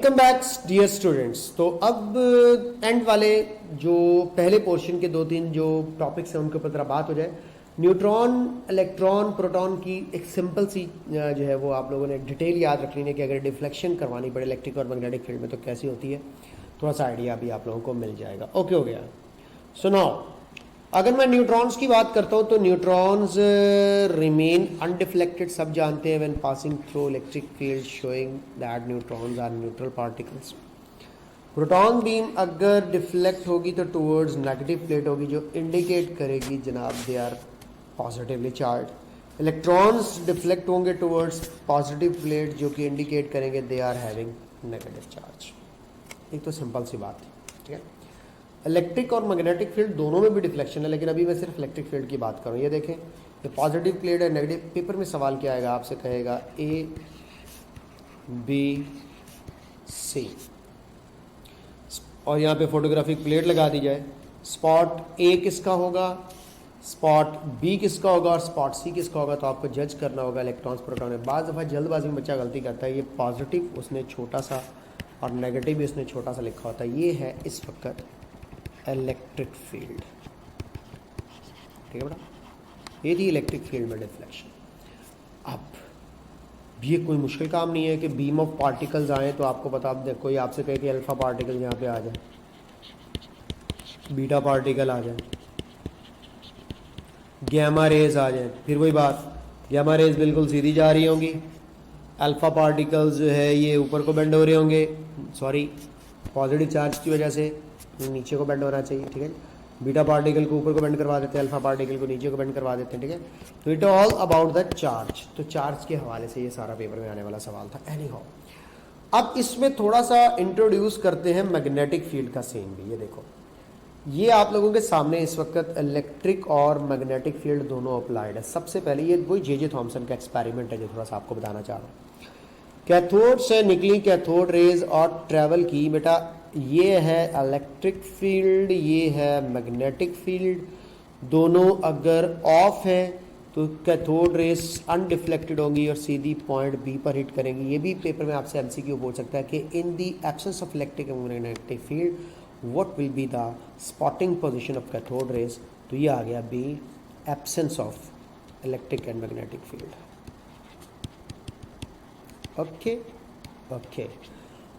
Welcome back dear students. तो अब and वाले जो पहले पोर्शन के दो तीन जो टॉपिक्स हैं उनके ऊपर जरा बात हो जाए। न्यूट्रॉन, इलेक्ट्रॉन, प्रोटॉन की एक सिंपल सी जो है वो आप लोगों ने डिटेल याद रखनी है कि अगर डिफ्लेक्शन करवानी पड़े इलेक्ट्रिक और मैग्नेटिक फील्ड में तो कैसी होती है, थोड़ा सा आइडिया भी आप लोगों को मिल जाएगा। ओके हो गया। सुनाओ, अगर मैं न्यूट्रॉन्स की बात करता हूँ तो न्यूट्रॉन्स रिमेन अनडिफ्लेक्टेड, सब जानते हैं, when passing through electric field showing that neutrons are neutral particles. Proton beam अगर डिफ्लेक्ट होगी तो टुवर्ड्स नेगेटिव प्लेट होगी जो इंडिकेट करेगी जनाब they are positively charge. Electrons deflect होंगे टुवर्ड्स पॉजिटिव प्लेट जो कि इंडिकेट करेंगे they are having negative charge. एक तो सिंपल सी बात है, ठीक है। इलेक्ट्रिक और मैग्नेटिक फील्ड दोनों में भी डिफ्लेक्शन है, लेकिन अभी मैं सिर्फ इलेक्ट्रिक फील्ड की बात करूँ। ये देखें, ये पॉजिटिव प्लेट है, नेगेटिव। पेपर में सवाल क्या आएगा, आपसे कहेगा ए बी सी और यहाँ पे फोटोग्राफिक प्लेट लगा दी जाए। स्पॉट ए किसका होगा, स्पॉट बी किसका होगा और स्पॉट सी किसका होगा, तो आपको जज करना होगा इलेक्ट्रॉन्स प्रोटॉन है। बाज़ दफ़ा जल्दबाजी में बच्चा गलती करता है, ये पॉजिटिव उसने छोटा सा और नेगेटिव भी उसने छोटा सा लिखा होता है। ये है इस वक्त इलेक्ट्रिक फील्ड, ठीक है बेटा, ये थी इलेक्ट्रिक फील्ड में डिफ्लेक्शन। अब ये कोई मुश्किल काम नहीं है कि बीम ऑफ पार्टिकल्स आए तो आपको पता, कोई आपसे कहे कि अल्फा पार्टिकल यहाँ पे आ जाए, बीटा पार्टिकल आ जाए, गैमा रेज आ जाए, फिर वही बात, गैमा रेज बिल्कुल सीधी जा रही होंगी, अल्फा पार्टिकल्स जो है ये ऊपर को बेंड हो रहे होंगे, सॉरी पॉजिटिव चार्ज की वजह से नीचे को बेंड होना चाहिए, ठीक है। बीटा पार्टिकल को ऊपर को बेंड करवा देते हैं, अल्फा पार्टिकल को नीचे को बेंड करवा देते हैं, ठीक है। तो it all about the charge. तो चार्ज के हवाले से ये सारा पेपर में आने वाला सवाल था। एनी हाउ, अब इसमें थोड़ा सा इंट्रोड्यूस करते हैं मैग्नेटिक फील्ड का सीन भी। ये देखो, ये आप लोगों के सामने इस वक्त इलेक्ट्रिक और मैग्नेटिक फील्ड दोनों अप्लाइड है। सबसे पहले ये वही जे थॉमसन का एक्सपेरिमेंट है जो थोड़ा सा आपको बताना चाह रहा हूँ। कैथोड से निकली कैथोड रेज और ट्रेवल की, बेटा ये है इलेक्ट्रिक फील्ड, ये है मैग्नेटिक फील्ड। दोनों अगर ऑफ है तो कैथोड रेज अनडिफ्लेक्टेड होंगी और सीधी पॉइंट बी पर हिट करेंगी। ये भी पेपर में आपसे एमसीक्यू पूछ सकता है कि in the absence of electric and magnetic field what will be the spotting position of cathode rays. तो ये आ गया B, absence of electric and magnetic field. Okay okay.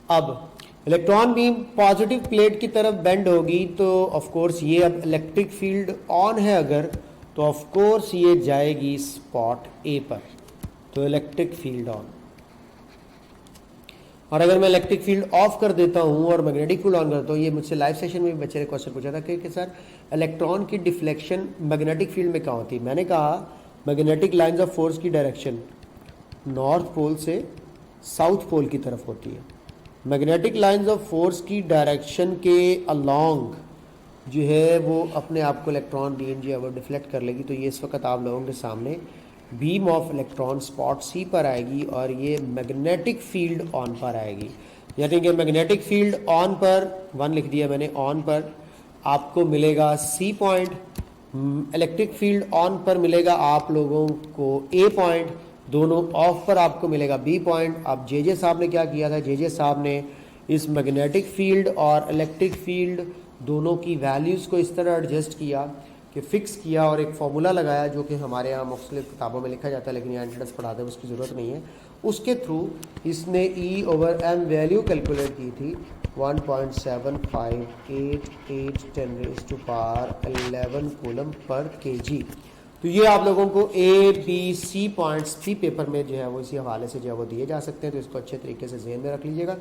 अब इलेक्ट्रॉन बीम पॉजिटिव प्लेट की तरफ बेंड होगी तो of course ये अब इलेक्ट्रिक फील्ड ऑन है अगर, तो ऑफ कोर्स ये जाएगी स्पॉट ए पर, तो इलेक्ट्रिक फील्ड ऑन। और अगर मैं इलेक्ट्रिक फील्ड ऑफ कर देता हूं और मैग्नेटिक फील्ड ऑन करता हूं, ये मुझसे लाइव सेशन में भी बच्चे ने क्वेश्चन पूछा था कि सर इलेक्ट्रॉन की डिफ्लेक्शन मैग्नेटिक फील्ड में क्या होती है। मैंने कहा मैग्नेटिक लाइंस ऑफ फोर्स की डायरेक्शन नॉर्थ पोल से साउथ पोल की तरफ होती है। मैग्नेटिक लाइंस ऑफ फोर्स की डायरेक्शन के अलोंग जो है वो अपने आप को इलेक्ट्रॉन बीम जो है वो डिफ्लेक्ट कर लेगी। तो ये इस वक्त आप लोगों के सामने बीम ऑफ इलेक्ट्रॉन स्पॉट सी पर आएगी और ये मैग्नेटिक फील्ड ऑन पर आएगी। यानी कि मैग्नेटिक फील्ड ऑन पर 1 लिख दिया मैंने, ऑन पर आपको मिलेगा C point, electric field on पर मिलेगा आप लोगों को ए पॉइंट, दोनों ऑफ पर आपको मिलेगा बी पॉइंट। अब जे साहब ने क्या किया था, जे साहब ने इस मैग्नेटिक फील्ड और इलेक्ट्रिक फील्ड दोनों की वैल्यूज़ को इस तरह एडजस्ट किया कि फिक्स किया और एक फार्मूला लगाया जो कि हमारे यहाँ मुख्तलिफ किताबों में लिखा जाता है, लेकिन यहाँ एंट्रेंस पढ़ाते हैं उसकी ज़रूरत नहीं है। उसके थ्रू इसने E/m वैल्यू कैलकुलेट की थी 1.758810⁻11 कूलम पर kg। तो ये आप लोगों को ए बी सी पॉइंट्स भी पेपर में जो है वो इसी हवाले से जो है वो दिए जा सकते हैं, तो इसको अच्छे तरीके से ज़हन में रख लीजिएगा।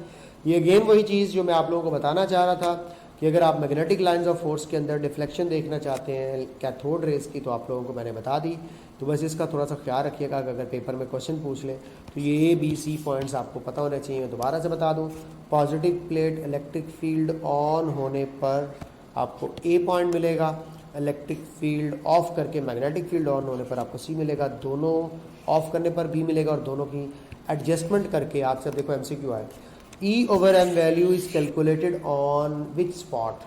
ये अगेन वही चीज़ जो मैं आप लोगों को बताना चाह रहा था कि अगर आप मैग्नेटिक लाइंस ऑफ फोर्स के अंदर डिफ्लेक्शन देखना चाहते हैं कैथोड रेज की, तो आप लोगों को मैंने बता दी। तो बस इसका थोड़ा सा ख्याल रखिएगा कि अगर पेपर में क्वेश्चन पूछ ले तो ये ए बी सी पॉइंट्स आपको पता होने चाहिए। मैं दोबारा से बता दूँ, positive plate electric field on होने पर आपको ए पॉइंट मिलेगा, इलेक्ट्रिक फील्ड ऑफ करके मैग्नेटिक फील्ड ऑन होने पर आपको सी मिलेगा, दोनों ऑफ करने पर बी मिलेगा और दोनों की एडजस्टमेंट करके आपसे देखो एमसीक्यू आए E/m value is calculated on which spot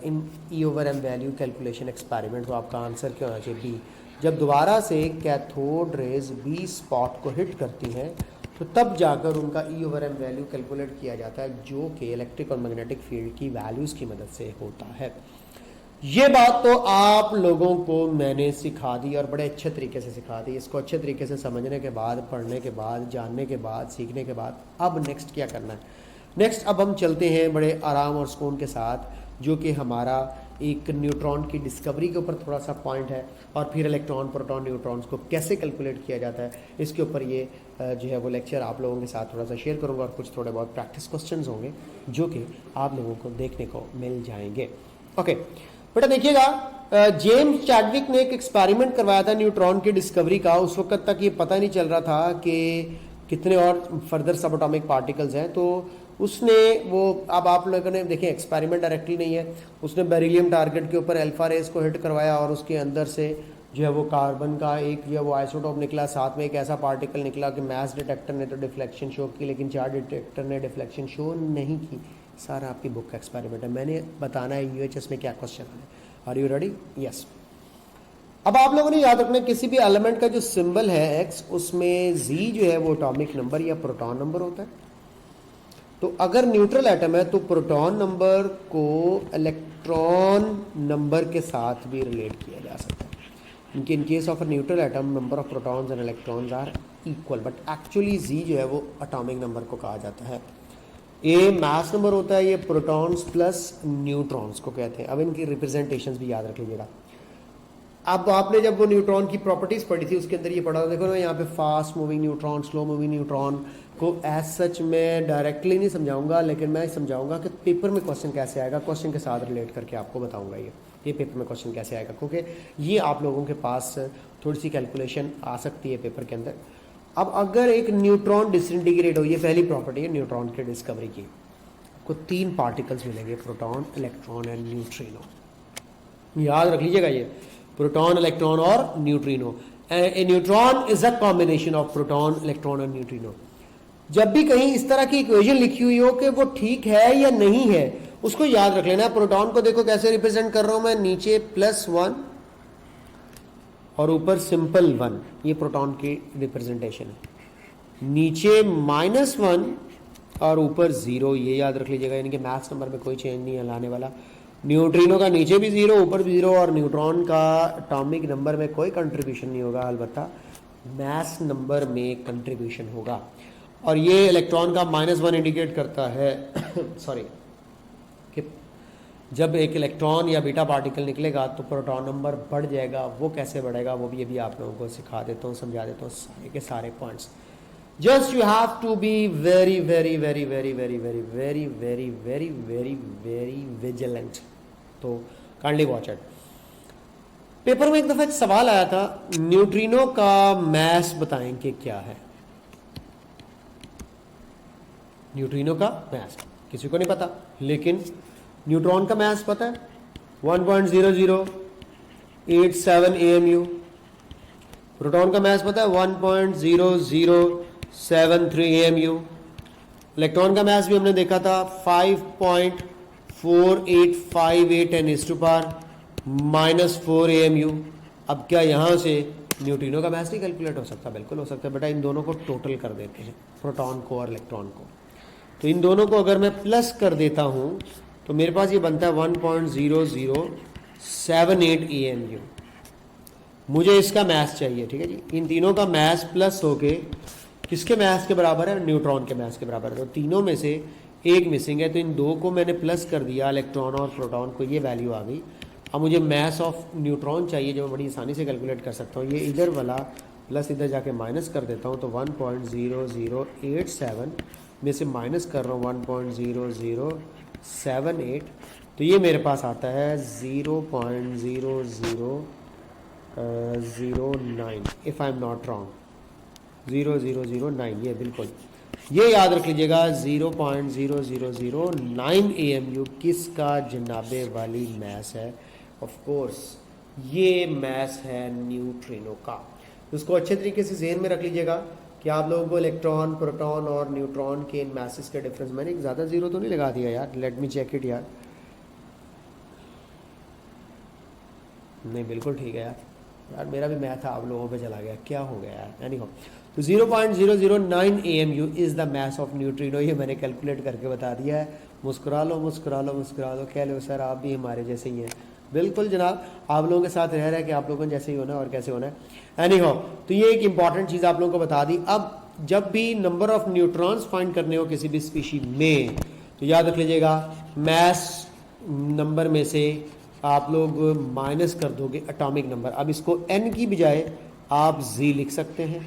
in E/m value calculation experiment. तो आपका आंसर क्या होना चाहिए, बी। जब दोबारा से कैथोड रेज बी स्पॉट को हिट करती हैं तो तब जाकर उनका E/m वैल्यू कैलकुलेट किया जाता है, जो कि इलेक्ट्रिक और मैग्नेटिक फील्ड की वैल्यूज़ की मदद से होता है। ये बात तो आप लोगों को मैंने सिखा दी और बड़े अच्छे तरीके से सिखा दी। इसको अच्छे तरीके से समझने के बाद, पढ़ने के बाद, जानने के बाद, सीखने के बाद अब नेक्स्ट क्या करना है? नेक्स्ट अब हम चलते हैं बड़े आराम और सुकून के साथ, जो कि हमारा एक न्यूट्रॉन की डिस्कवरी के ऊपर थोड़ा सा पॉइंट है, और फिर इलेक्ट्रॉन, प्रोटॉन, न्यूट्रॉन्स को कैसे कैलकुलेट किया जाता है, इसके ऊपर ये जो है वो लेक्चर आप लोगों के साथ थोड़ा सा शेयर करूँगा, और कुछ थोड़े बहुत प्रैक्टिस क्वेश्चंस होंगे जो कि आप लोगों को देखने को मिल जाएंगे। ओके बेटा, देखिएगा, जेम्स चैडविक ने एक एक्सपेरिमेंट करवाया था न्यूट्रॉन की डिस्कवरी का। उस वक्त तक ये पता नहीं चल रहा था कि कितने और फर्दर सब एटॉमिक पार्टिकल्स हैं। तो उसने वो, अब आप लोगों ने देखें, एक्सपेरिमेंट डायरेक्टली नहीं है, उसने बेरिलियम टारगेट के ऊपर अल्फा रेस को हिट करवाया और उसके अंदर से जो है वो कार्बन का एक जो है वो आइसोटोप निकला, साथ में एक ऐसा पार्टिकल निकला कि मैस डिटेक्टर ने तो डिफ्लेक्शन शो की, लेकिन चार्ज डिटेक्टर ने डिफ्लेक्शन शो नहीं की। सारा आपकी बुक का एक्सपेरिमेंट है, मैंने बताना है UHS में क्या क्वेश्चन है। Are you ready? यस। अब आप लोगों ने याद रखना, किसी भी एलिमेंट का जो सिंबल है X, उसमें Z जो है वो एटॉमिक नंबर या प्रोटॉन नंबर होता है। तो अगर न्यूट्रल एटम है तो प्रोटॉन नंबर को इलेक्ट्रॉन नंबर के साथ भी रिलेट किया जा सकता है। In case of a neutral atom, number of protons and electrons are equal, but actually Z जो है वो एटॉमिक नंबर को कहा जाता है। ए मास नंबर होता है, ये प्रोटॉन्स प्लस न्यूट्रॉन्स को कहते हैं। अब इनकी रिप्रेजेंटेशंस भी याद रख लीजिएगा। अब आपने जब वो न्यूट्रॉन की प्रॉपर्टीज पढ़ी थी, उसके अंदर ये पढ़ा था, देखो ना यहाँ पे fast moving neutron, slow moving neutron को एज सच मैं डायरेक्टली नहीं समझाऊंगा, लेकिन मैं समझाऊंगा कि पेपर में क्वेश्चन कैसे आएगा, क्वेश्चन के साथ रिलेट करके आपको बताऊंगा ये पेपर में क्वेश्चन कैसे आएगा, क्योंकि ये आप लोगों के पास थोड़ी सी कैलकुलेशन आ सकती है पेपर के अंदर। अब अगर एक न्यूट्रॉन डिसइंटीग्रेट हो, ये पहली प्रॉपर्टी है न्यूट्रॉन की डिस्कवरी की, को 3 पार्टिकल्स मिलेंगे, प्रोटॉन, इलेक्ट्रॉन एंड न्यूट्रिनो। याद रख लीजिएगा ये, प्रोटॉन, इलेक्ट्रॉन और neutrino. A neutron is a combination of proton, electron और न्यूट्रिनो। जब भी कहीं इस तरह की इक्वेशन लिखी हुई हो कि वो ठीक है या नहीं है, उसको याद रख लेना। प्रोटॉन को देखो कैसे रिप्रेजेंट कर रहा हूं मैं, नीचे +1 और ऊपर सिंपल 1, ये प्रोटॉन की रिप्रेजेंटेशन है। नीचे -1 और ऊपर 0, ये याद रख लीजिएगा, यानी कि मैथ्स नंबर में कोई चेंज नहीं है लाने वाला। न्यूट्रिनो का नीचे भी 0, ऊपर भी 0, और न्यूट्रॉन का एटॉमिक नंबर में कोई कंट्रीब्यूशन नहीं होगा, अलबत्ता मास नंबर में कंट्रीब्यूशन होगा। और ये इलेक्ट्रॉन का -1 इंडिकेट करता है सॉरी, कि जब एक इलेक्ट्रॉन या बीटा पार्टिकल निकलेगा तो प्रोटॉन नंबर बढ़ जाएगा। वो कैसे बढ़ेगा वो भी अभी आप लोगों को सिखा देता हूँ, समझा देता हूँ सारे के सारे points. Just you have to be very vigilant. तो काइंडली वॉच इट। पेपर में एक दफा एक सवाल आया था, न्यूट्रिनो का मैस बताएं कि क्या है। न्यूट्रिनो का मैस किसी को नहीं पता, लेकिन न्यूट्रॉन का मैस पता है, 1.0087 AMU। प्रोटॉन का मैस पता है 1.0073 AMU। इलेक्ट्रॉन का मैस भी हमने देखा था 5.4858 10⁻⁻⁴ AMU। अब क्या यहां से न्यूट्रिनो का मैस नहीं कैलकुलेट हो सकता? बिल्कुल हो सकता है बेटा। इन दोनों को टोटल कर देते हैं, प्रोटॉन को और इलेक्ट्रॉन को। तो इन दोनों को अगर मैं प्लस कर देता हूं तो मेरे पास ये बनता है 1.0078 AMU। मुझे इसका मैस चाहिए, ठीक है जी। इन तीनों का मैस प्लस होके किसके मैस के बराबर है? न्यूट्रॉन के मैस के बराबर है। तो तीनों में से एक मिसिंग है, तो इन दो को मैंने प्लस कर दिया, इलेक्ट्रॉन और प्रोटॉन को, ये वैल्यू आ गई। अब मुझे मैस ऑफ न्यूट्रॉन चाहिए, जो मैं बड़ी आसानी से कैलकुलेट कर सकता हूँ। ये इधर वाला प्लस इधर जाके माइनस कर देता हूँ, तो 1.0087 में से माइनस कर रहा हूँ 1.0078, तो ये मेरे पास आता है 0.0009 if I am not wrong, 0009, ये बिल्कुल, ये याद रख लीजिएगा। 0.0009 AMU किसका जनाबे वाली मैस है? ऑफ कोर्स ये मैस है न्यूट्रिनो का। उसको अच्छे तरीके से ज़हन में रख लीजिएगा कि आप लोगों को इलेक्ट्रॉन, प्रोटॉन और न्यूट्रॉन के इन मैसेस के डिफरेंस, मैंने एक ज़्यादा जीरो तो नहीं लगा दिया यार, लेट मी चेक इट यार, नहीं बिल्कुल ठीक है यार, मेरा भी मैथ आप लोगों पे चला गया, क्या हो गया यार। एनीहो, तो 0.009 AMU is the mass of neutrino. ये मैंने कैलकुलेट करके बता दिया है। मुस्कुरा लो मुस्कुरा लो मुस्कुरा लो, कह लो सर आप भी हमारे जैसे ही हैं। बिल्कुल जनाब, आप लोगों के साथ रह कि आप लोगों को जैसे ही होना है और कैसे होना है। एनी हो, तो ये एक इंपॉर्टेंट चीज़ आप लोगों को बता दी। अब जब भी नंबर ऑफ न्यूट्रॉन्स फाइंड करने हो किसी भी स्पीशी में, तो याद रख लीजिएगा मैस नंबर में से आप लोग माइनस कर दोगे एटॉमिक नंबर। अब इसको n की बजाय आप z लिख सकते हैं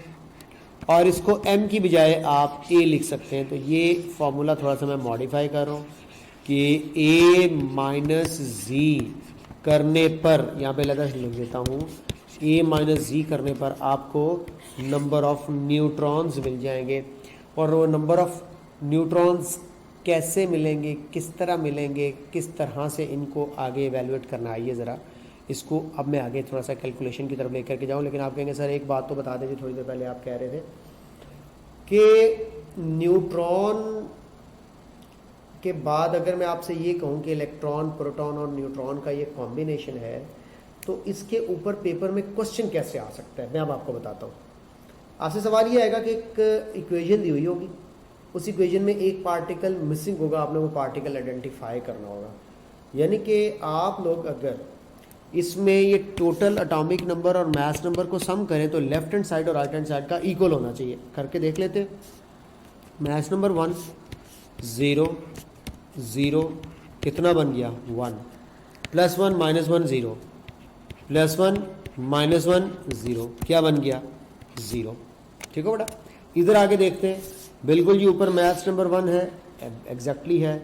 और इसको m की बजाय आप a लिख सकते हैं। तो ये फॉर्मूला थोड़ा सा मैं मॉडिफाई कर रहा हूँ कि a माइनस z करने पर, यहाँ पे लगा लिख देता हूँ, a माइनस z करने पर आपको नंबर ऑफ न्यूट्रॉन्स मिल जाएंगे। और वो नंबर ऑफ न्यूट्रॉन्स कैसे मिलेंगे, किस तरह मिलेंगे, किस तरह से इनको आगे एवेलुएट करना, आइए ज़रा इसको अब मैं आगे थोड़ा सा कैलकुलेशन की तरफ लेकर के जाऊं। लेकिन आप कहेंगे सर एक बात तो बता दीजिए, थोड़ी देर पहले आप कह रहे थे कि न्यूट्रॉन के बाद अगर मैं आपसे ये कहूं कि इलेक्ट्रॉन, प्रोटॉन और न्यूट्रॉन का ये कॉम्बिनेशन है, तो इसके ऊपर पेपर में क्वेश्चन कैसे आ सकता है, मैं अब आपको बताता हूँ। आपसे सवाल ये आएगा कि एक इक्वेशन दी हुई होगी, उस इक्वेशन में एक पार्टिकल मिसिंग होगा, आपने वो पार्टिकल आइडेंटिफाई करना होगा। यानी कि आप लोग अगर इसमें ये टोटल एटॉमिक नंबर और मास नंबर को सम करें तो लेफ्ट हैंड साइड और राइट हैंड साइड का इक्वल होना चाहिए। करके देख लेते। मास नंबर 1 0 0 कितना बन गया 1, प्लस 1 माइनस 1 0, प्लस 1 माइनस 1 0, क्या बन गया 0। ठीक है बेटा, इधर आगे देखते हैं। बिल्कुल जी ऊपर मैथ्स नंबर 1 है, एग्जैक्टली है,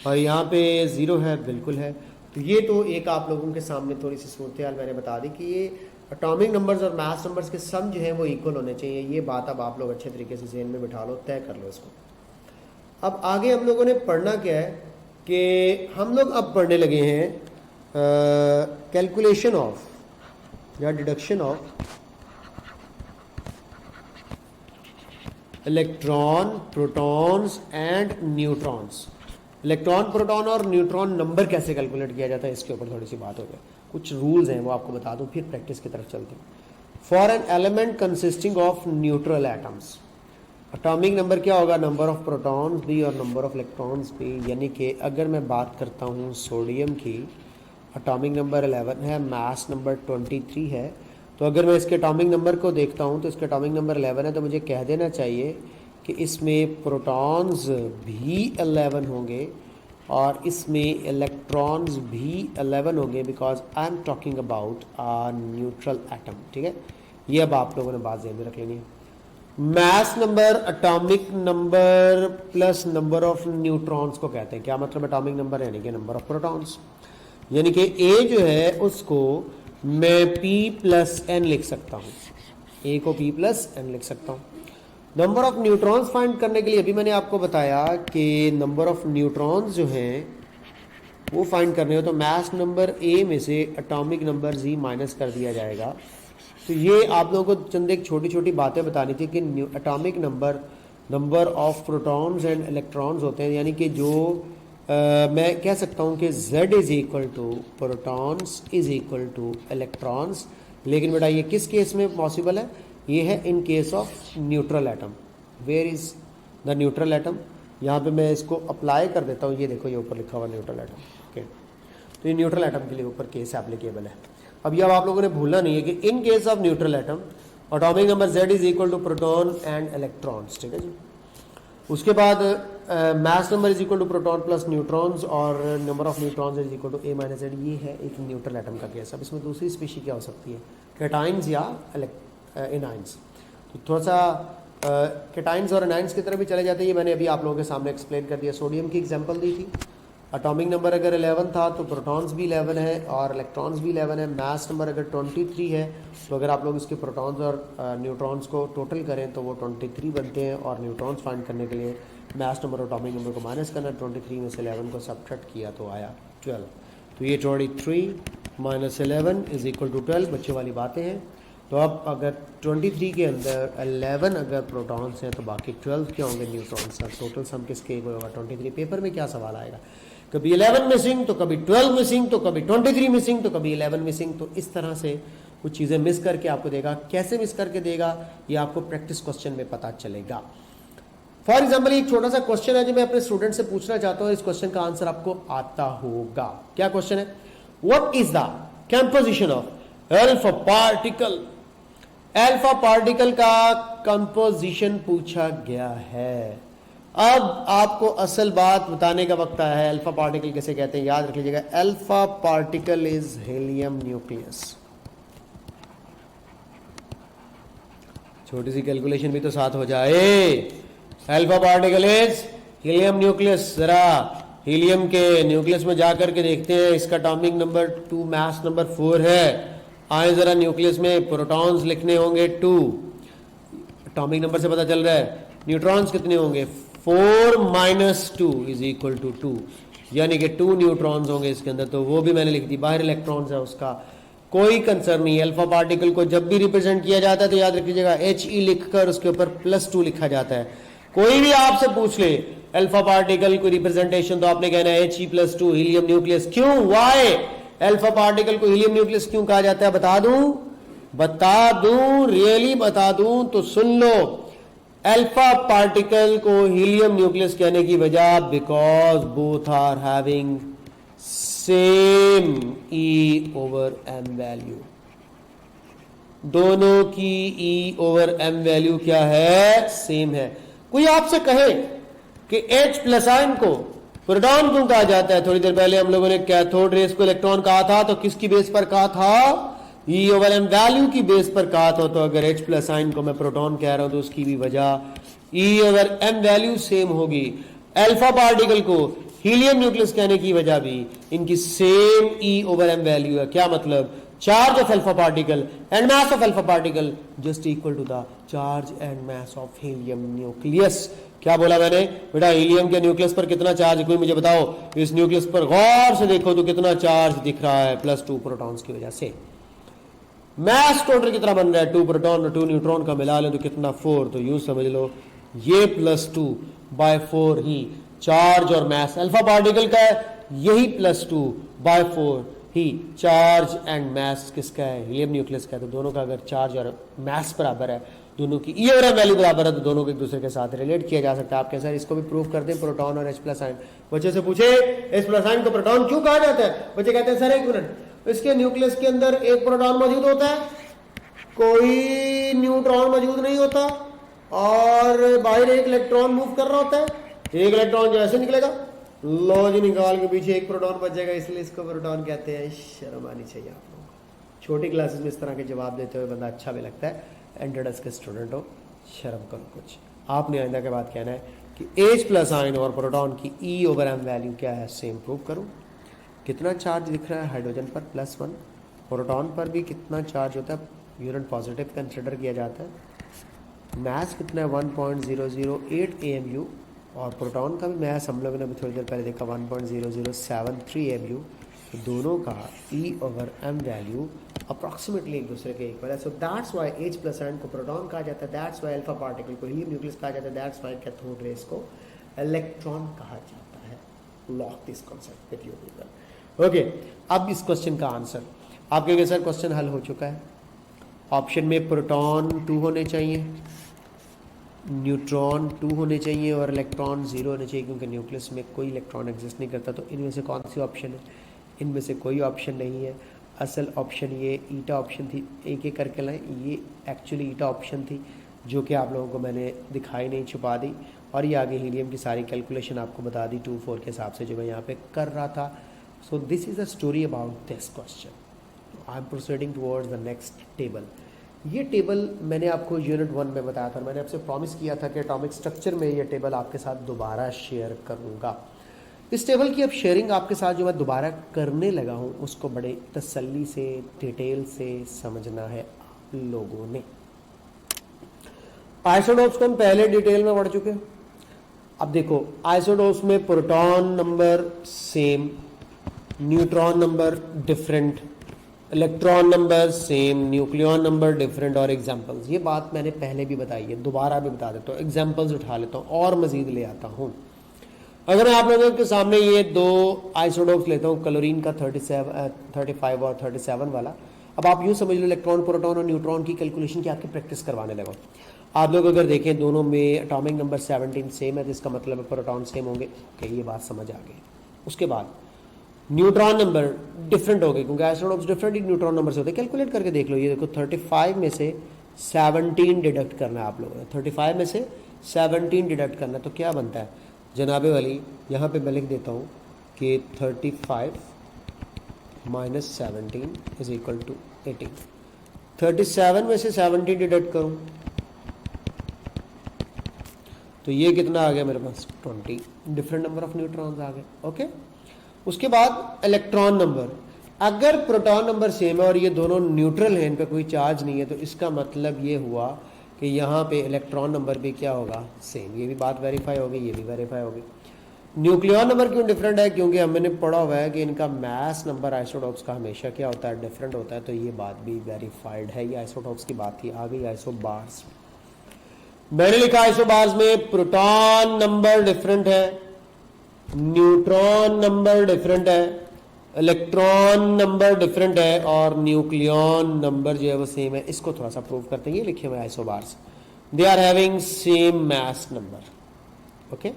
और यहाँ पे 0 है, बिल्कुल है। तो ये तो एक आप लोगों के सामने थोड़ी सी सूरत हाल मैंने बता दी कि ये एटॉमिक नंबर्स और मैथ्स नंबर्स के सम जो है वो इक्वल होने चाहिए। ये बात अब आप लोग अच्छे तरीके से ज़हन में बिठा लो, तय कर लो इसको। अब आगे हम लोगों ने पढ़ना क्या है कि हम लोग अब पढ़ने लगे हैं कैलकुलेशन ऑफ या deduction of electron, protons and neutrons. Electron, proton और न्यूट्रॉन नंबर कैसे कैलकुलेट किया जाता है, इसके ऊपर थोड़ी सी बात हो जाए। कुछ रूल्स हैं वो आपको बता दूं, फिर प्रैक्टिस की तरफ चलते हैं। For an element consisting of neutral atoms, atomic number क्या होगा, नंबर ऑफ प्रोटॉन्स भी और नंबर ऑफ इलेक्ट्रॉन्स भी। यानी कि अगर मैं बात करता हूँ सोडियम की, एटॉमिक नंबर 11 है, मास नंबर 23 है। तो अगर मैं इसके एटॉमिक नंबर को देखता हूँ तो इसके एटॉमिक नंबर 11 है, तो मुझे कह देना चाहिए कि इसमें प्रोटॉन्स भी 11 होंगे और इसमें इलेक्ट्रॉन्स भी 11 होंगे, because I am talking about a neutral atom. ठीक है, ये अब आप लोगों ने बात ध्यान में रख लेनी है। Mass number atomic number plus number of neutrons को कहते हैं। क्या मतलब एटॉमिक नंबर, यानी कि नंबर ऑफ प्रोटॉन्स। यानी कि ए जो है उसको मैं p प्लस एन लिख सकता हूँ, ए को p प्लस एन लिख सकता हूँ। नंबर ऑफ न्यूट्रॉन्स फाइंड करने के लिए अभी मैंने आपको बताया कि नंबर ऑफ न्यूट्रॉन्स जो हैं वो फाइंड करने हो तो मास नंबर ए में से एटॉमिक नंबर z माइनस कर दिया जाएगा। तो ये आप लोगों को चंद एक छोटी छोटी बातें बतानी थी कि atomic number, number of protons and electrons होते हैं। यानी कि जो मैं कह सकता हूँ कि z is equal to protons is equal to electrons. लेकिन बेटा ये किस केस में पॉसिबल है, ये है in case of neutral atom. Where is the neutral atom, यहाँ पे मैं इसको अप्लाई कर देता हूँ। ये देखो ये ऊपर लिखा हुआ न्यूट्रल एटम। ओके, तो ये न्यूट्रल एटम के लिए ऊपर केस एप्लीकेबल है। अब ये अब आप लोगों ने भूलना नहीं है कि in case of neutral atom atomic number z is equal to proton and electrons. ठीक है जी। उसके बाद mass number is equal to proton plus neutrons और number of neutrons is equal to a minus z। ये है एक neutral atom का केस। अब इसमें दूसरी स्पीशी क्या हो सकती है, कैटाइंस या एनाइंस। तो थोड़ा सा कैटाइंस और एनाइंस की तरफ भी चले जाते हैं। ये मैंने अभी आप लोगों के सामने एक्सप्लेन कर दिया। सोडियम की एग्जांपल दी थी, एटॉमिक नंबर अगर 11 था तो प्रोटॉन्स भी 11 है और इलेक्ट्रॉन्स भी 11 है। मास नंबर अगर 23 है तो अगर आप लोग इसके प्रोटॉन्स और न्यूट्रॉन्स को टोटल करें तो वो 23 बनते हैं। और न्यूट्रॉन्स फाइंड करने के लिए मास नंबर और एटॉमिक नंबर को माइनस करना, 23 में से 11 को सब्ट्रैक्ट किया तो आया 12। तो ये 23 माइनस 11 इज इक्वल टू 12, बच्चे वाली बातें हैं। तो अब अगर 23 के अंदर 11 अगर प्रोटॉन्स हैं तो बाकी 12 क्या होंगे, न्यूट्रॉन्स। टोटल सम किसके होगा 23। पेपर में क्या सवाल आएगा, कभी 11 मिसिंग तो कभी 12 मिसिंग तो कभी 23 मिसिंग तो कभी 11 मिसिंग। तो इस तरह से कुछ चीज़ें मिस करके आपको देगा। कैसे मिस करके देगा ये आपको प्रैक्टिस क्वेश्चन में पता चलेगा। फॉर एग्जाम्पल एक छोटा सा क्वेश्चन है जो मैं अपने स्टूडेंट से पूछना चाहता हूँ, इस क्वेश्चन का आंसर आपको आता होगा। क्या क्वेश्चन है? What is the composition of alpha particle? Alpha particle का कंपोजिशन पूछा गया है। अब आपको असल बात बताने का वक्त आया है। अल्फा पार्टिकल किसे कहते हैं याद रख लीजिएगा। Alpha particle is helium nucleus. छोटी सी कैलकुलेशन भी तो साथ हो जाए। Alpha particle is helium nucleus. जरा हीलियम के न्यूक्लियस में जाकर के देखते हैं, इसका एटॉमिक नंबर 2, मास नंबर 4 है। आए जरा न्यूक्लियस में प्रोटॉन्स लिखने होंगे 2, एटॉमिक नंबर से पता चल रहा है। न्यूट्रॉन्स कितने होंगे? 4 - 2 = 2, यानी कि 2 न्यूट्रॉन्स होंगे इसके अंदर, तो वो भी मैंने लिख दी। बाहर इलेक्ट्रॉन्स है, उसका कोई कंसर्न नहीं। अल्फा पार्टिकल को जब भी रिप्रेजेंट किया जाता है तो याद रखिएगा He लिखकर उसके ऊपर +2 लिखा जाता है। कोई भी आपसे पूछ ले अल्फा पार्टिकल को रिप्रेजेंटेशन, तो आपने कहना है He +2 हीलियम न्यूक्लियस। क्यों? वाई? अल्फा पार्टिकल को हीलियम न्यूक्लियस क्यों कहा जाता है? बता दूं, रियली बता दूं तो सुन लो। अल्फा पार्टिकल को हीलियम न्यूक्लियस कहने की वजह, because both are having same E/m value. दोनों की E/m वैल्यू क्या है? सेम है। कोई आपसे कहे कि H+ आयन को प्रोटॉन क्यों कहा जाता है? थोड़ी देर पहले हम लोगों ने कैथोड रेस को इलेक्ट्रॉन कहा था, तो किसकी बेस पर कहा था? E/m वैल्यू की बेस पर कहा था। तो अगर H+ आयन को मैं प्रोटॉन कह रहा हूं तो उसकी भी वजह E/m वैल्यू सेम होगी। अल्फा पार्टिकल को हीलियम न्यूक्लियस कहने की वजह भी इनकी सेम E/m वैल्यू है। क्या मतलब? Charge of alpha particle and mass of alpha particle just equal to the charge and mass of helium nucleus. क्या बोला मैंने? बेटा हीलियम के न्यूक्लियस पर कितना चार्ज है? कोई मुझे बताओ। इस न्यूक्लियस पर गौर से देखो तो कितना चार्ज दिख रहा है? +2 प्रोटॉन्स की वजह से। मास टोटल कितना बन रहा है? 2 प्रोटॉन और 2 न्यूट्रॉन का मिला ले तो कितना? 4। तो यूं समझ लो ये +2/4 ही चार्ज और मास अल्फा पार्टिकल का है, यही +2/4 ही चार्ज एंड मास किसका है? हीलियम न्यूक्लियस का है। तो दोनों का अगर चार्ज और मास बराबर है, दोनों की E/m वैल्यू बराबर है, तो दोनों को एक दूसरे के साथ रिलेट किया जा सकता है। आप कैसे इसको भी प्रूव कर दें, प्रोटॉन और H+ आयन। बच्चे से पूछे H+ आयन को प्रोटॉन क्यों कहा जाता है? बच्चे कहते हैं सर एक मिनट, इसके न्यूक्लियस के अंदर एक प्रोटॉन मौजूद होता है, कोई न्यूट्रॉन मौजूद नहीं होता, और बाहर एक इलेक्ट्रॉन मूव कर रहा होता है। एक इलेक्ट्रॉन जो ऐसे निकलेगा, लो जी निकाल के पीछे एक प्रोटॉन बचेगा, इसलिए इसको प्रोटॉन कहते हैं। शर्म आनी चाहिए आप लोगों को। छोटी क्लासेस में इस तरह के जवाब देते हुए बंदा अच्छा भी लगता है। एंट्रेंस के स्टूडेंट हो, शर्म करो कुछ। आपने आइंदा के बाद कहना है कि H+ आयन और प्रोटॉन की E/m वैल्यू क्या है? सेम प्रूव करूं। कितना चार्ज दिख रहा है हाइड्रोजन पर? +1। प्रोटॉन पर भी कितना चार्ज होता है? यूनिट पॉजिटिव कंसिडर किया जाता है। मास कितना है? 1.008 AMU, और प्रोटॉन का भी मैस हम लोगों ने अभी थोड़ी देर पहले देखा 1.0073 AMU। तो दोनों का E/m वैल्यू अप्रॉक्सीमेटली एक दूसरे के इक्वल है। So that's why H+ ion को प्रोटॉन कहा जाता है, दैट्स वाई अल्फा पार्टिकल को हीलियम न्यूक्लियस कहा जाता है, दैट्स वाई कैथोड रेस को इलेक्ट्रॉन कहा जाता है। Lock this concept with your people. Okay, अब इस क्वेश्चन का आंसर आप कहेंगे सर क्वेश्चन हल हो चुका है। ऑप्शन में प्रोटॉन 2 होने चाहिए, न्यूट्रॉन 2 होने चाहिए और इलेक्ट्रॉन 0 होने चाहिए, क्योंकि न्यूक्लियस में कोई इलेक्ट्रॉन एग्जिस्ट नहीं करता। तो इनमें से कौन सी ऑप्शन है? इनमें से कोई ऑप्शन नहीं है। असल ऑप्शन ये ईटा ऑप्शन थी। एक एक करके लाएं, ये एक्चुअली ईटा ऑप्शन थी जो कि आप लोगों को मैंने दिखाई नहीं, छुपा दी। और ये आगे हीलियम की सारी कैलकुलेशन आपको बता दी 2-4 के हिसाब से जो मैं यहाँ पे कर रहा था। So this is a story about this question. I am proceeding towards the next table. ये टेबल मैंने आपको यूनिट 1 में बताया था। मैंने आपसे प्रॉमिस किया था कि एटॉमिक स्ट्रक्चर में ये टेबल आपके साथ दोबारा शेयर करूँगा। इस टेबल की अब शेयरिंग आपके साथ जो मैं दोबारा करने लगा हूँ उसको बड़े तसल्ली से, डिटेल से समझना है आप लोगों ने। आइसोटोप्स को हम पहले डिटेल में पढ़ चुके हैं। अब देखो आइसोटोप्स में proton number same, neutron number different, electron number same, nucleon number different और एग्जाम्पल्स। ये बात मैंने पहले भी बताई है, दोबारा भी बता देता हूँ। एग्जाम्पल्स उठा लेता हूँ और मजीद ले आता हूँ। अगर मैं आप लोगों के सामने ये 2 आइसोटोप्स लेता हूँ, क्लोरीन का 35 और 37 वाला, अब आप यूँ समझ लो इलेक्ट्रॉन, प्रोटॉन और न्यूट्रॉन की कैलकुलेशन की आपकी प्रैक्टिस करवाने लगा। आप लोग अगर देखें दोनों में एटॉमिक नंबर 17 सेम है तो इसका मतलब है प्रोटॉन सेम होंगे। ओके, ये बात समझ आ गई। उसके बाद न्यूट्रॉन नंबर डिफरेंट हो गए क्योंकि आइसोटोप्स डिफरेंट ही न्यूट्रॉन नंबर से होते हैं। कैलकुलेट करके देख लो, ये देखो 35 में से 17 डिडक्ट करना है आप लोगों ने। 35 में से 17 डिडक्ट करना है तो क्या बनता है जनाबे वाली, यहाँ पे मैं लिख देता हूँ कि 35 माइनस 17 इज इक्वल टू 18। 37 में से 17 डिडक्ट करूँ तो ये कितना आ गया मेरे पास 20, डिफरेंट नंबर ऑफ न्यूट्रॉन्स आ गए। ओके, उसके बाद इलेक्ट्रॉन नंबर, अगर प्रोटॉन नंबर सेम है और ये दोनों न्यूट्रल हैं, इन पे कोई चार्ज नहीं है, तो इसका मतलब ये हुआ कि यहाँ पे इलेक्ट्रॉन नंबर भी क्या होगा सेम। ये भी बात वेरीफाई होगी, ये भी वेरीफाई होगी। न्यूक्लियॉन नंबर क्यों डिफरेंट है, क्योंकि हमने पढ़ा हुआ है कि इनका मास नंबर आइसोटोप्स का हमेशा क्या होता है डिफरेंट होता है, तो ये बात भी वेरीफाइड है। ये आइसोटोप्स की बात थी, आ गई आइसोबार्स। मैंने लिखा आइसोबार्स में प्रोटॉन नंबर डिफरेंट है, न्यूट्रॉन नंबर डिफरेंट है, इलेक्ट्रॉन नंबर डिफरेंट है और न्यूक्लियॉन नंबर जो है वो सेम है। इसको थोड़ा सा प्रूव करते हैं। ये लिखे हुए isobars, they are having same mass number. Okay,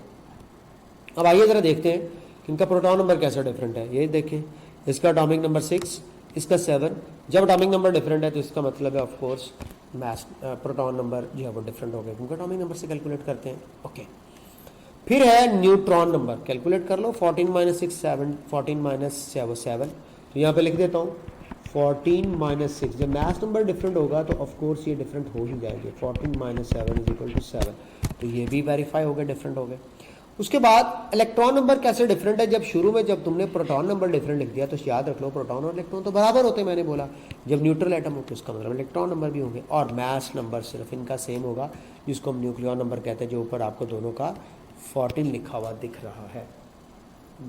अब आइए जरा देखते हैं कि इनका प्रोटॉन नंबर कैसा डिफरेंट है। ये देखें, इसका एटॉमिक नंबर 6, इसका 7। जब एटॉमिक नंबर डिफरेंट है तो इसका मतलब है of course mass proton number जो है वो डिफरेंट हो गए क्योंकि एटॉमिक नंबर से कैलकुलेट करते हैं। ओके, फिर है न्यूट्रॉन नंबर, कैलकुलेट कर लो। 14 माइनस 6 7, 14 माइनस 7, तो यहाँ पे लिख देता हूँ 14 माइनस 6। जब मैथ नंबर डिफरेंट होगा तो ऑफ कोर्स ये डिफरेंट हो ही जाएंगे। 14 माइनस 7 इज इक्वल टू 7, तो ये भी वेरीफाई हो गए, डिफरेंट हो गए। उसके बाद इलेक्ट्रॉन नंबर कैसे डिफरेंट है, जब शुरू में जब तुमने प्रोटॉन नंबर डिफरेंट लिख दिया तो याद रख लो प्रोटॉन और इलेक्ट्रॉन तो बराबर होते हैं। मैंने बोला जब न्यूट्रल एटम हो तो उसका मतलब इलेक्ट्रॉन नंबर भी होंगे और मास नंबर सिर्फ इनका सेम होगा, जिसको हम न्यूक्लियॉन नंबर कहते हैं, जो ऊपर आपको दोनों का 14 लिखा हुआ दिख रहा है।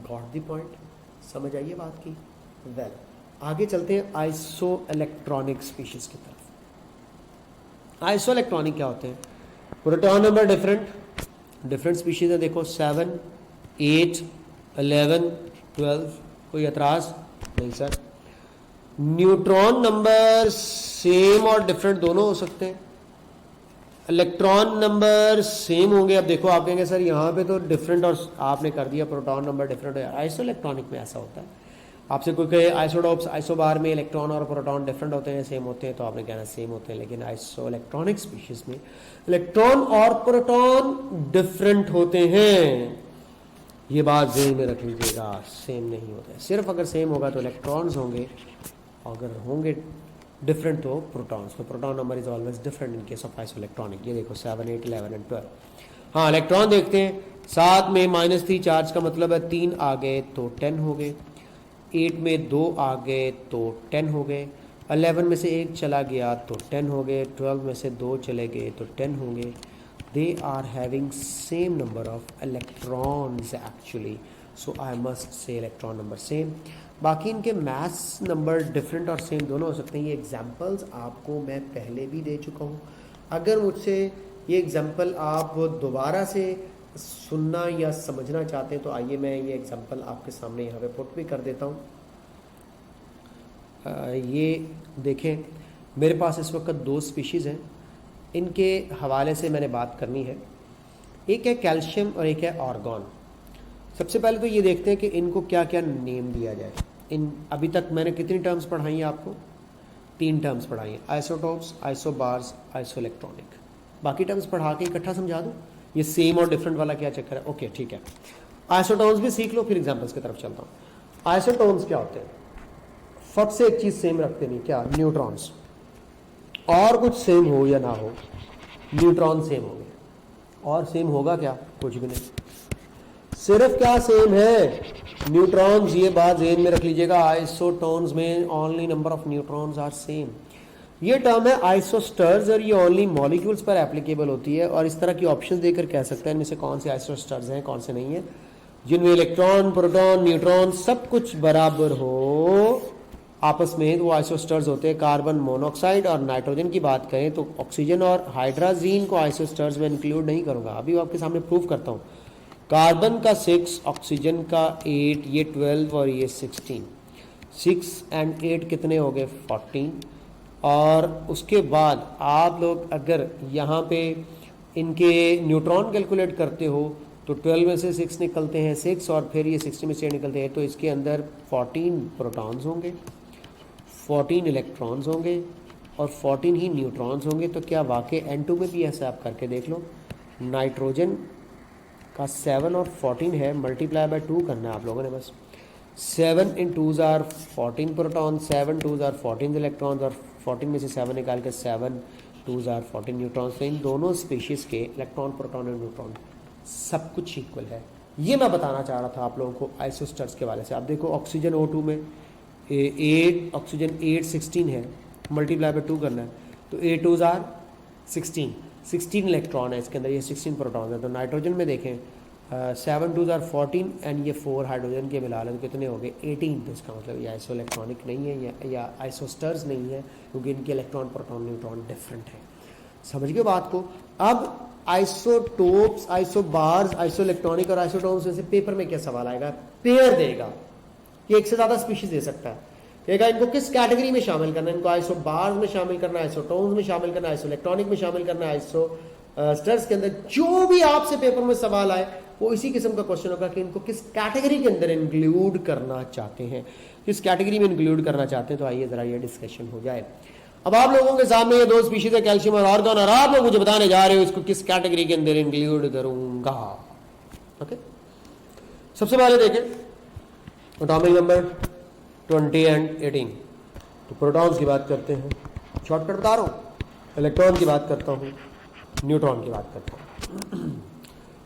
गॉट द पॉइंट, समझ आइए बात की। वेल, आगे चलते हैं आइसो इलेक्ट्रॉनिक स्पीशीज की तरफ। आइसो इलेक्ट्रॉनिक क्या होते हैं, प्रोटॉन नंबर डिफरेंट स्पीशीज है। देखो 7, 8, 11, 12, कोई एतराज नहीं सर। न्यूट्रॉन नंबर सेम और डिफरेंट दोनों हो सकते हैं, इलेक्ट्रॉन नंबर सेम होंगे। अब देखो आप कहेंगे सर यहाँ पे तो डिफरेंट और आपने कर दिया प्रोटॉन नंबर डिफरेंट है। आइसो इलेक्ट्रॉनिक में ऐसा होता है, आपसे कोई कहे आइसोटोप्स आइसोबार में इलेक्ट्रॉन और प्रोटॉन डिफरेंट होते हैं सेम होते हैं, तो आपने कहना सेम होते हैं। लेकिन आइसो इलेक्ट्रॉनिक स्पीशीज में इलेक्ट्रॉन और प्रोटॉन डिफरेंट होते हैं। ये बात ज़हन में रख लीजिएगा, सेम नहीं होते हैं। सिर्फ अगर सेम होगा तो इलेक्ट्रॉन्स होंगे, अगर होंगे डिफरेंट तो प्रोटॉन्स। तो proton number is always different in case of iso electronic. ये देखो 7, 8, 11 एंड 12। हाँ, इलेक्ट्रॉन देखते हैं। 7 में -3 चार्ज का मतलब है 3 आ गए तो 10 हो गए, 8 में 2 आ गए तो 10 हो गए, 11 में से 1 चला गया तो 10 हो गए, 12 में से 2 चले गए तो 10 होंगे। They are having same number of electrons actually, so I must say electron number same. बाकी इनके मास नंबर डिफरेंट और सेम दोनों हो सकते हैं। ये एग्जांपल्स आपको मैं पहले भी दे चुका हूँ। अगर मुझसे ये एग्जांपल आप दोबारा से सुनना या समझना चाहते हैं तो आइए मैं ये एग्जांपल आपके सामने यहाँ पे पुट भी कर देता हूँ। ये देखें, मेरे पास इस वक्त 2 स्पीशीज़ हैं, इनके हवाले से मैंने बात करनी है। एक है कैल्शियम और एक है आर्गॉन। सबसे पहले तो ये देखते हैं कि इनको क्या क्या नेम दिया जाए। इन अभी तक मैंने कितनी टर्म्स पढ़ाई हैं आपको, 3 टर्म्स पढ़ाई हैं, आइसोटोप्स, आइसोबार्स, आइसो इलेक्ट्रॉनिक। बाकी टर्म्स पढ़ा के इकट्ठा समझा दूँ, ये सेम और डिफरेंट वाला क्या चक्कर है। ओके ठीक है, आइसोटोन्स भी सीख लो, फिर एग्जांपल्स की तरफ चलता हूँ। आइसोटोन्स क्या होते हैं, फट से एक चीज़ सेम रखते नहीं, क्या न्यूट्रॉन्स, और कुछ सेम हो या ना हो न्यूट्रॉन सेम होंगे। और सेम होगा क्या, कुछ भी नहीं, सिर्फ क्या सेम है न्यूट्रॉन्स। ये बात ज़हन में रख लीजिएगा, आइसोटोन्स में only number of neutrons are same. ये टर्म है आइसोस्टर्स और ये ओनली मॉलिक्यूल्स पर एप्लीकेबल होती है। और इस तरह की ऑप्शन देकर कह सकते हैं इनमें से कौन से आइसोस्टर्स हैं कौन से नहीं है, जिनमें इलेक्ट्रॉन, प्रोटॉन, न्यूट्रॉन सब कुछ बराबर हो आपस में, वो आइसोस्टर्स होते हैं। कार्बन मोनोऑक्साइड और नाइट्रोजन की बात करें तो ऑक्सीजन और हाइड्रोजीन को आइसोस्टर्स में इंक्लूड नहीं करूंगा, अभी आपके सामने प्रूव करता हूँ। कार्बन का 6, ऑक्सीजन का 8, ये 12 और ये 16। 6 and 8 कितने हो गए 14। और उसके बाद आप लोग अगर यहाँ पे इनके न्यूट्रॉन कैलकुलेट करते हो तो 12 में से 6 निकलते हैं 6 और फिर ये 60 में से 8 निकलते हैं, तो इसके अंदर 14 प्रोटॉन्स होंगे, 14 इलेक्ट्रॉन्स होंगे और 14 ही न्यूट्रॉन्स होंगे। तो क्या वाकई N2 में भी ऐसा आप करके देख लो। नाइट्रोजन का 7 और 14 है, मल्टीप्लाई बाय 2 करना है आप लोगों ने बस। 7 in 2s are 14 proton, 7 2s are 14 electrons और 14 में से 7 निकाल के 7 2s आर 14 न्यूट्रॉन्स। तो इन दोनों स्पीशीज़ के इलेक्ट्रॉन प्रोटॉन और न्यूट्रॉन सब कुछ इक्वल है। ये मैं बताना चाह रहा था आप लोगों को आइसोस्टर्स के वाले से। आप देखो ऑक्सीजन O2 में 8 ऑक्सीजन 8 16 है, मल्टीप्लाई बाय 2 करना है तो 8 2s आर 16 इलेक्ट्रॉन है इसके अंदर, ये 16 प्रोटॉन है। तो नाइट्रोजन में देखें 7 2s आर 14 एंड ये 4 हाइड्रोजन के मिला लें तो कितने हो गए 18। तो इसका मतलब ये आइसो इलेक्ट्रॉनिक नहीं है या आइसोस्टर्स नहीं है, क्योंकि इनके इलेक्ट्रॉन प्रोटॉन न्यूट्रॉन डिफरेंट है। समझ गए बात को। अब आइसोटोप्स, आइसोबार्स, आइसो इलेक्ट्रॉनिक और आइसोटोन्स में से पेपर में क्या सवाल आएगा, पेयर देगा कि एक से ज़्यादा स्पीशीज दे सकता है, कहेगा इनको किस कैटेगरी में शामिल करना है, इनको आइसोबार्स में शामिल करना है, आइसोटोन्स में शामिल करना है, आइसो इलेक्ट्रॉनिक में शामिल करना है, आइसो स्टर्स के अंदर। जो भी आपसे पेपर में सवाल आए वो इसी किस्म का क्वेश्चन होगा कि इनको किस कैटेगरी के अंदर इंक्लूड करना चाहते हैं, किस कैटेगरी में इंक्लूड करना चाहते हैं। तो आइए जरा ये डिस्कशन हो जाए। अब आप लोगों के सामने ये 2 स्पीशीज है, कैल्शियम और आर्गन, और आप लोग मुझे बताने जा रहे हो इसको किस कैटेगरी के अंदर इंक्लूड करूंगा। ओके, सबसे पहले देखें एटॉमिक नंबर 20 एंड 18। तो प्रोटॉन्स की बात करते हैं, शॉर्टकट बता रहा हूँ, इलेक्ट्रॉन की बात करता हूँ, न्यूट्रॉन की बात करता हूँ।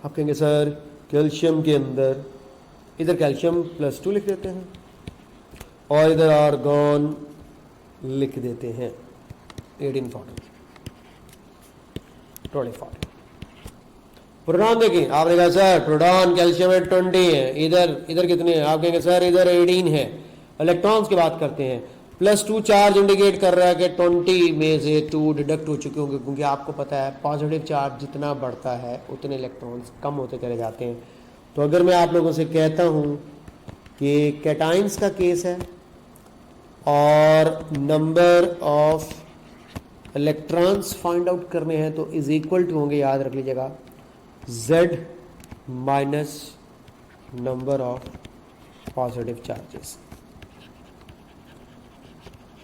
आप कहेंगे सर कैल्शियम के अंदर इधर कैल्शियम +2 लिख देते हैं और इधर आर्गन लिख देते हैं 18 40 20 40। प्रोटॉन देखें, आपने कहा सर प्रोटॉन कैल्शियम में 20 है, इधर कितने हैं, आप कहेंगे सर इधर 18 है। इलेक्ट्रॉन्स की बात करते हैं, +2 चार्ज इंडिकेट कर रहा है कि 20 में से 2 डिडक्ट हो चुके होंगे, क्योंकि आपको पता है पॉजिटिव चार्ज जितना बढ़ता है उतने इलेक्ट्रॉन्स कम होते चले जाते हैं। तो अगर मैं आप लोगों से कहता हूँ कि कैटाइंस का केस है और number of electrons find out करने हैं तो इज इक्वल टू होंगे, याद रख लीजिएगा, Z minus number of positive charges.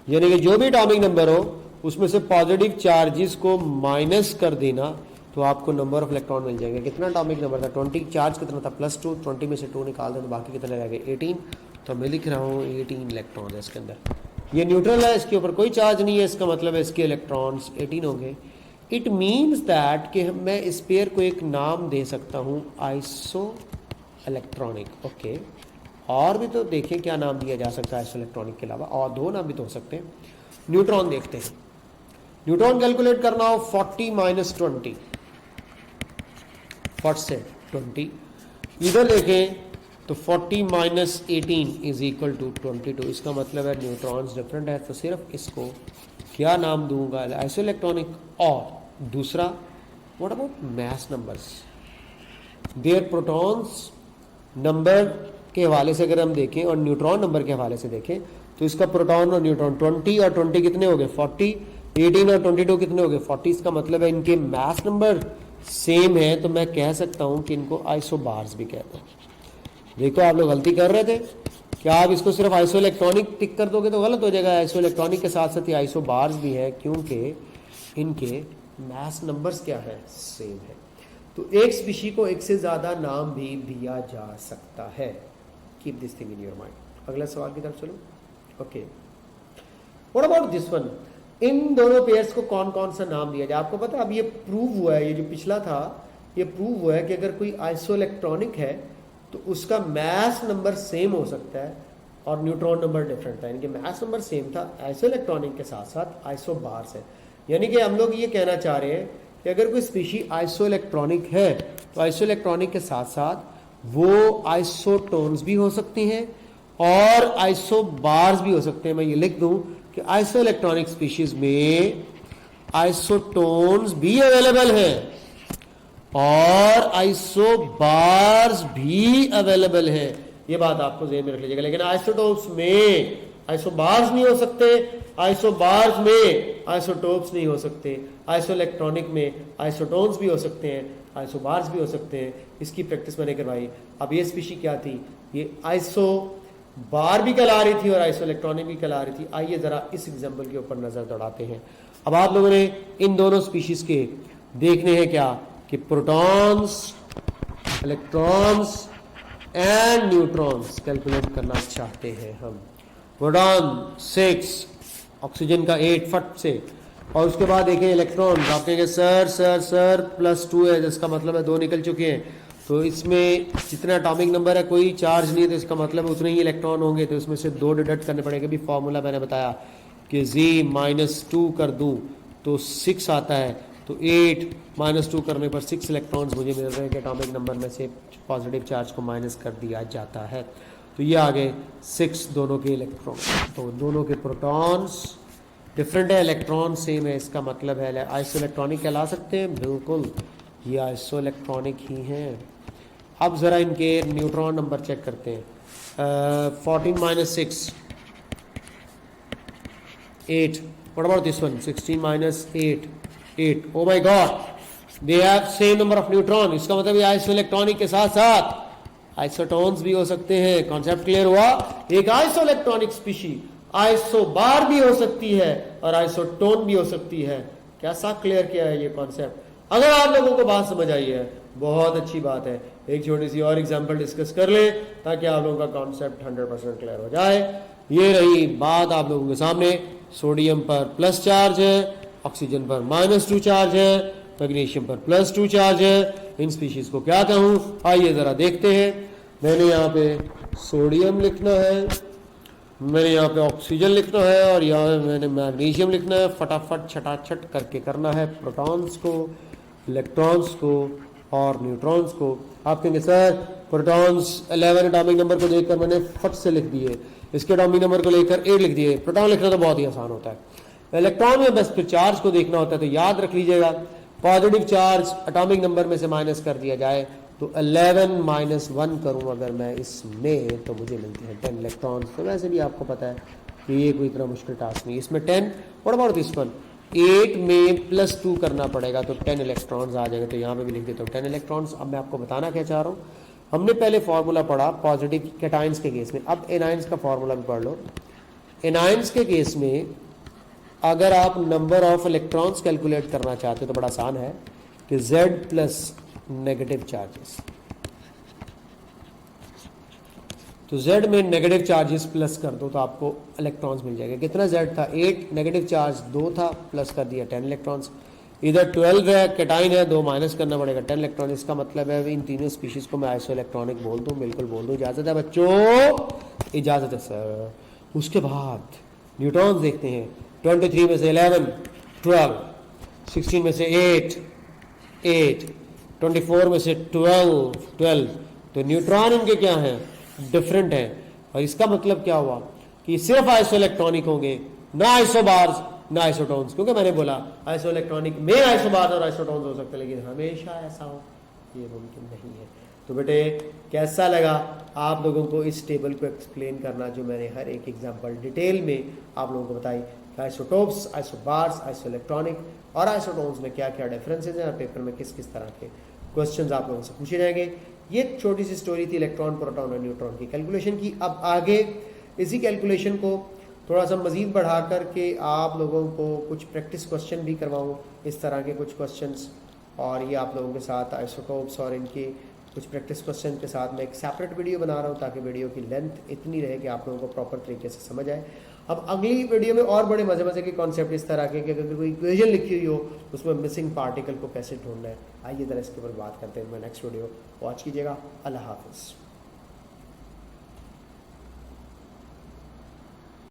यानी कि जो भी एटॉमिक नंबर हो उसमें से पॉजिटिव चार्जेस को माइनस कर देना तो आपको नंबर ऑफ इलेक्ट्रॉन मिल जाएंगे। कितना एटॉमिक नंबर था 20, चार्ज कितना था +2, 20 में से 2 निकाल दो तो बाकी कितने रह गए 18। तो मैं लिख रहा हूँ 18 इलेक्ट्रॉन है इसके अंदर। ये न्यूट्रल है, इसके ऊपर कोई चार्ज नहीं है, इसका मतलब है इसके इलेक्ट्रॉन्स 18 होंगे। इट मीन्स दैट कि मैं इस पेयर को एक नाम दे सकता हूँ आइसो इलेक्ट्रॉनिक। ओके, और भी तो देखें क्या नाम दिया जा सकता है आइसो इलेक्ट्रॉनिक के अलावा, और 2 नाम भी तो हो सकते हैं। न्यूट्रॉन देखते हैं, न्यूट्रॉन कैलकुलेट करना हो 40 माइनस 20, 40 से 20, इधर देखें तो 40 माइनस 18 इज इक्वल टू 22। इसका मतलब है न्यूट्रॉन्स डिफरेंट है, तो सिर्फ इसको क्या नाम दूंगा आइसो इलेक्ट्रॉनिक। और दूसरा what about mass numbers, their protons number के हवाले से अगर हम देखें और न्यूट्रॉन नंबर के हवाले से देखें तो इसका प्रोटॉन और न्यूट्रॉन 20 और 20 कितने हो गए 40, 18 और 22 कितने हो गए 40। इसका मतलब है इनके मास नंबर सेम है, तो मैं कह सकता हूं कि इनको आइसोबार्स भी कहते हैं। देखो आप लोग गलती कर रहे थे, क्या आप इसको सिर्फ आइसो इलेक्ट्रॉनिक टिक कर दोगे तो गलत हो जाएगा। आइसो इलेक्ट्रॉनिक के साथ साथ ये आइसोबार्स भी है, क्योंकि इनके मास नंबर्स क्या है सेम है। तो एक स्पीशी को एक से ज्यादा नाम भी दिया जा सकता है। Keep this thing in your mind. अगला सवाल की तरफ चलो। Okay, what about this one, इन दोनों पेयर्स को कौन कौन सा नाम दिया जाए। आपको पता है अब ये प्रूव हुआ है, ये जो पिछला था ये प्रूव हुआ है कि अगर कोई आइसो इलेक्ट्रॉनिक है तो उसका मास नंबर सेम हो सकता है और न्यूट्रॉन नंबर डिफरेंट था। इनके मास नंबर सेम था, आइसो इलेक्ट्रॉनिक के साथ साथ आइसोबार्स है। यानी कि हम लोग ये कहना चाह रहे हैं कि अगर कोई स्पीशी आइसो इलेक्ट्रॉनिक है तो आइसो इलेक्ट्रॉनिक के साथ साथ वो आइसोटोन्स भी हो सकती हैं और आइसोबार्स भी हो सकते हैं। मैं ये लिख दूं कि आइसो इलेक्ट्रॉनिक स्पीशीज में आइसोटोन्स भी अवेलेबल हैं और आइसोबार्स भी अवेलेबल हैं। ये बात आपको ज़हन में रख लीजिएगा। लेकिन आइसोटोन्स में आइसोबार्स नहीं हो सकते, आइसोबार्स में आइसोटोप्स नहीं हो सकते, आइसोइलेक्ट्रॉनिक में आइसोटोन्स भी हो सकते हैं, आइसोबार्स भी हो सकते हैं। इसकी प्रैक्टिस मैंने करवाई। अब ये स्पीशी क्या थी, ये आइसोबार भी कहला रही थी और आइसोइलेक्ट्रॉनिक भी कहला रही थी। आइए जरा इस एग्जाम्पल के ऊपर नजर दौड़ाते हैं। अब आप लोगों ने इन दोनों स्पीशीज के देखने हैं क्या कि protons, electrons and neutrons calculate करना चाहते हैं हम। प्रोटॉन 6, ऑक्सीजन का 8 फट से, और उसके बाद देखें इलेक्ट्रॉन, आप कहेंगे सर सर सर +2 है, जिसका मतलब है 2 निकल चुके हैं। तो इसमें जितना एटॉमिक नंबर है कोई चार्ज नहीं है, तो इसका मतलब उतने ही इलेक्ट्रॉन होंगे, तो इसमें से 2 डिडक्ट करने पड़ेंगे। भी फॉर्मूला मैंने बताया कि Z-2 कर दूं तो 6 आता है, तो 8 -2 करने पर 6 इलेक्ट्रॉन्स मुझे मिल रहे हैं कि एटॉमिक नंबर में से पॉजिटिव चार्ज को माइनस कर दिया जाता है। तो ये आ गए 6 दोनों के इलेक्ट्रॉन। तो दोनों के प्रोटॉन्स डिफरेंट है, इलेक्ट्रॉन सेम है, इसका मतलब है आइसो इलेक्ट्रॉनिक कहला सकते हैं। बिल्कुल, ये आइसो इलेक्ट्रॉनिक ही हैं। अब ज़रा इनके न्यूट्रॉन नंबर चेक करते हैं। 14 - 6 8. What about this one? 16 - 8 8. Oh my God, they have same number of neutron. इसका मतलब ये आइसो इलेक्ट्रॉनिक के साथ साथ आइसोटोन्स भी हो सकते हैं। कॉन्सेप्ट क्लियर हुआ? एक आइसो इलेक्ट्रॉनिक स्पीशी आइसोबार भी हो सकती है और आइसोटोन भी हो सकती है। कैसा क्लियर किया है ये कॉन्सेप्ट? अगर आप लोगों को बात समझ आई है, बहुत अच्छी बात है। एक छोटी सी और एग्जांपल डिस्कस कर ले ताकि आप लोगों का कॉन्सेप्ट 100% क्लियर हो जाए। ये रही बात आप लोगों के सामने। सोडियम पर प्लस चार्ज है, ऑक्सीजन पर -2 चार्ज है, मैग्नीशियम पर +2 चार्ज है। इन स्पीशीज को क्या कहूं, आइए जरा देखते हैं। मैंने यहाँ पे सोडियम लिखना है, मैंने यहाँ पे ऑक्सीजन लिखना है और यहाँ मैंने मैग्नीशियम लिखना है। फटाफट छटाछट करके करना है प्रोटॉन्स को, इलेक्ट्रॉन्स को और न्यूट्रॉन्स को। आप कहेंगे सर प्रोटॉन्स 11 एटॉमिक नंबर को देखकर मैंने फट से लिख दिए, इसके एटॉमिक नंबर को लेकर 8 लिख दिए। प्रोटॉन लिखना तो बहुत ही आसान होता है। इलेक्ट्रॉन में बस फिर चार्ज को देखना होता है। तो याद रख लीजिएगा, पॉजिटिव चार्ज एटॉमिक नंबर में से माइनस कर दिया जाए तो 11 - 1 करूं अगर मैं इसमें, तो मुझे मिलती है 10 इलेक्ट्रॉन। तो वैसे भी आपको पता है कि ये कोई इतना मुश्किल टास्क नहीं। इसमें 10, व्हाट अबाउट दिस वन, 8 में +2 करना पड़ेगा तो 10 इलेक्ट्रॉन्स आ जाएंगे। तो यहाँ पे भी लिख देता हूँ 10 इलेक्ट्रॉन्स। अब मैं आपको बताना क्या चाह रहा हूँ, हमने पहले फॉर्मूला पढ़ा पॉजिटिव कैटाइंस के केस में, अब एनाइंस का फॉर्मूला भी पढ़ लो। एनाइंस के केस में अगर आप नंबर ऑफ इलेक्ट्रॉन्स कैलकुलेट करना चाहते हो तो बड़ा आसान है कि Z+ नेगेटिव चार्जेस, तो Z में नेगेटिव चार्जेस प्लस कर दो तो आपको इलेक्ट्रॉन्स मिल जाएंगे। कितना Z था, 8, नेगेटिव चार्ज 2 था, प्लस कर दिया 10 इलेक्ट्रॉन्स। इधर 12 है, कैटाइन है, 2 माइनस करना पड़ेगा 10 इलेक्ट्रॉन। इसका मतलब है इन तीनों स्पीशीज को मैं आइसो इलेक्ट्रॉनिक बोल दूं, बिल्कुल बोल दूं। इजाजत है बच्चों? इजाजत है सर। उसके बाद न्यूट्रॉन्स देखते हैं। 23 में से 11 12, 16 में से 8 8, 24 में से 12 12। तो न्यूट्रॉन इनके क्या हैं, डिफरेंट है। और इसका मतलब क्या हुआ कि सिर्फ आइसो इलेक्ट्रॉनिक होंगे, ना आइसोबार्स ना आइसोटोन्स। क्योंकि मैंने बोला आइसो इलेक्ट्रॉनिक में आइसोबार्स और आइसोटोन्स हो सकते हैं, लेकिन हमेशा ऐसा हो ये मुमकिन नहीं है। तो बेटे कैसा लगा आप लोगों को इस टेबल को एक्सप्लेन करना, जो मैंने हर एक एग्जांपल डिटेल में आप लोगों को बताई। आइसोटोप्स, आइसोबार्स, आइसो इलेक्ट्रॉनिक और आइसोटोन्स में क्या क्या डिफरेंसेज हैं और पेपर में किस किस तरह के क्वेश्चंस आप लोगों से पूछे जाएंगे। ये छोटी सी स्टोरी थी इलेक्ट्रॉन, प्रोटॉन और न्यूट्रॉन की कैलकुलेशन की। अब आगे इसी कैलकुलेशन को थोड़ा सा मजीद बढ़ा करके आप लोगों को कुछ प्रैक्टिस क्वेश्चन भी करवाऊँ, इस तरह के कुछ क्वेश्चंस, और ये आप लोगों के साथ आइसोटोप्स और इनके कुछ प्रैक्टिस क्वेश्चन के साथ मैं एक सेपरेट वीडियो बना रहा हूँ ताकि वीडियो की लेंथ इतनी रहे कि आप लोगों को प्रॉपर तरीके से समझ आए। अब अगली वीडियो में और बड़े मजे मजे के कॉन्सेप्ट इस तरह के कि अगर कोई इक्वेशन लिखी हुई हो उसमें मिसिंग पार्टिकल को कैसे ढूंढना है, आइए जरा इसके ऊपर बात करते हैं। मैं नेक्स्ट वीडियो वॉच कीजिएगा। अल्लाह हाफिज़।